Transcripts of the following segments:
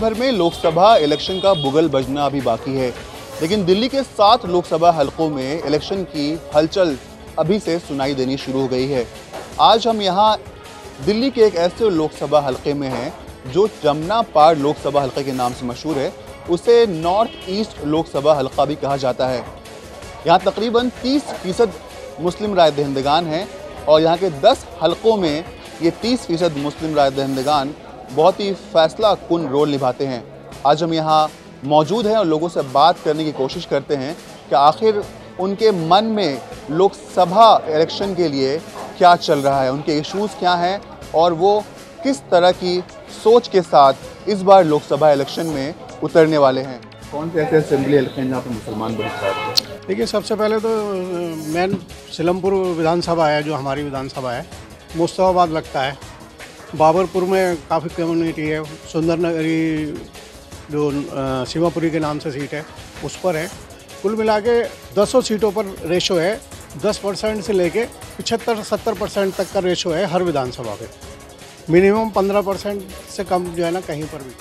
भर में लोकसभा इलेक्शन का बुगल बजना अभी बाकी है, लेकिन दिल्ली के 7 लोकसभा हलकों में इलेक्शन की हलचल अभी से सुनाई देनी शुरू हो गई है। आज हम यहाँ दिल्ली के एक ऐसे लोकसभा हलके में हैं जो जमुना पार लोकसभा हलके के नाम से मशहूर है। उसे नॉर्थ ईस्ट लोकसभा हलका भी कहा जाता है। यहाँ तकरीबन 30% मुस्लिम राय दहिंदगान हैं और यहाँ के 10 हलकों में ये 30% मुस्लिम राय दहिंदगान बहुत ही फैसला कुन रोल निभाते हैं। आज हम यहाँ मौजूद हैं और लोगों से बात करने की कोशिश करते हैं कि आखिर उनके मन में लोकसभा इलेक्शन के लिए क्या चल रहा है, उनके इश्यूज़ क्या हैं और वो किस तरह की सोच के साथ इस बार लोकसभा इलेक्शन में उतरने वाले हैं। कौन से ऐसे असेंबली हलके हैं जहाँ पर मुसलमान बहुत हैं? देखिए, सबसे पहले तो मेन सिलमपुर विधानसभा है जो हमारी विधानसभा है। मुस्तफाबाद लगता है। बाबरपुर में काफ़ी कम्युनिटी है। सुंदरनगरी जो सीमापुरी के नाम से सीट है उस पर है। कुल मिला के 200 सीटों पर रेशो है। 10% से लेके 75-70% तक का रेशो है हर विधानसभा पे। मिनिमम 15% से कम जो है ना कहीं पर भी।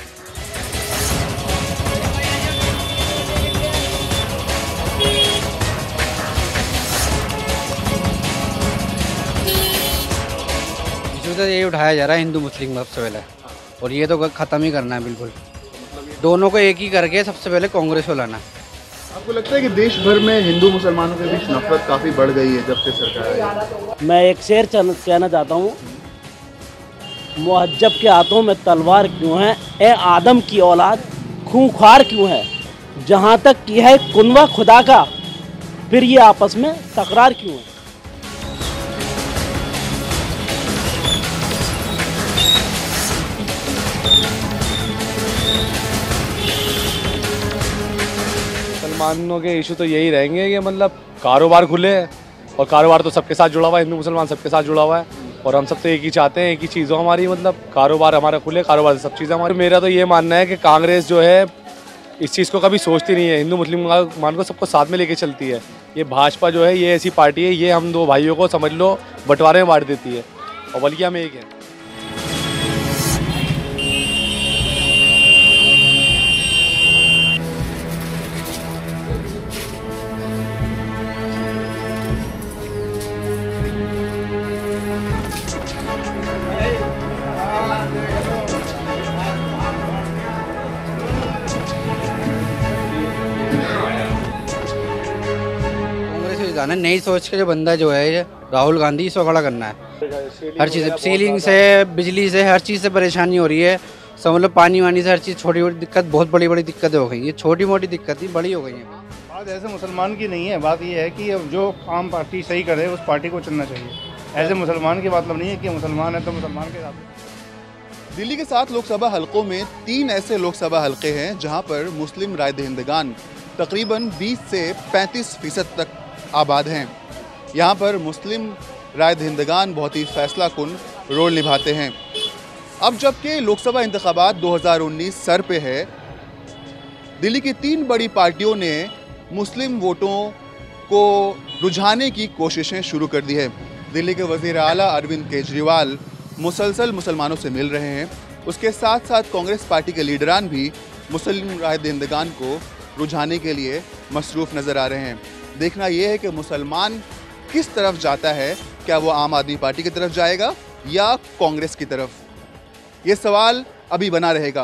तो यही उठाया जा रहा है हिंदू मुस्लिम सबसे पहले, और ये तो ख़त्म ही करना है बिल्कुल। दोनों को एक ही करके सबसे पहले कांग्रेस को लाना। आपको लगता है कि देश भर में हिंदू मुसलमानों के बीच नफरत काफ़ी बढ़ गई है जब से सरकार आई? मैं एक शेर कहना चाहता हूँ, मुहज्जब के हाथों में तलवार क्यों है, ए आदम की औलाद खूंखार क्यों है, जहाँ तक की है कुनवा खुदा का, फिर ये आपस में तकरार क्यों है। मुसलमानों के इशू तो यही रहेंगे कि मतलब कारोबार खुले, और कारोबार तो सबके साथ जुड़ा हुआ है, हिंदू मुसलमान सबके साथ जुड़ा हुआ है, और हम सब तो एक ही चाहते हैं, एक ही चीज़ हो हमारी, मतलब कारोबार हमारा खुले, कारोबार से सब चीज़ें हमारी। मेरा तो ये मानना है कि कांग्रेस जो है इस चीज़ को कभी सोचती नहीं है, हिंदू मुस्लिम को सबको साथ में लेके चलती है। ये भाजपा जो है ये ऐसी पार्टी है, ये हम दो भाइयों को समझ लो बंटवारे में बांट देती है, और बल्कि हम एक हैं। जाना नई सोच के जो बंदा जो है ये राहुल गांधी, इसको खड़ा करना है। हर चीज़ सीलिंग से, बिजली से, हर चीज़ से परेशानी हो रही है। समझ लो पानी वानी से हर चीज़, छोटी छोटी दिक्कत, बहुत बड़ी बड़ी दिक्कतें हो गई। ये छोटी मोटी दिक्कत ही बड़ी हो गई है। बात ऐसे मुसलमान की नहीं है, बात ये है कि अब जो आम पार्टी सही करे उस पार्टी को चुनना चाहिए। ऐसे मुसलमान की मतलब नहीं है कि मुसलमान है तो मुसलमान के साथ। दिल्ली के 7 लोकसभा हलकों में 3 ऐसे लोकसभा हलके हैं जहां पर मुस्लिम राय दहिंदगान तकरीबन 20 से 35% तक आबाद हैं। यहाँ पर मुस्लिम राय दहिंदगान बहुत ही फैसला कुन रोल निभाते हैं। अब जबकि लोकसभा इंतखाबात 2019 सर पे है, दिल्ली की 3 बड़ी पार्टियों ने मुस्लिम वोटों को रुझाने की कोशिशें शुरू कर दी है। दिल्ली के वज़ीर आला अरविंद केजरीवाल मुसलसल मुसलमानों से मिल रहे हैं। उसके साथ साथ कांग्रेस पार्टी के लीडरान भी मुस्लिम राय दहिंदगान को रुझाने के लिए मसरूफ़ नज़र आ रहे हैं। देखना यह है कि मुसलमान किस तरफ जाता है, क्या वो आम आदमी पार्टी की तरफ जाएगा या कांग्रेस की तरफ? ये सवाल अभी बना रहेगा।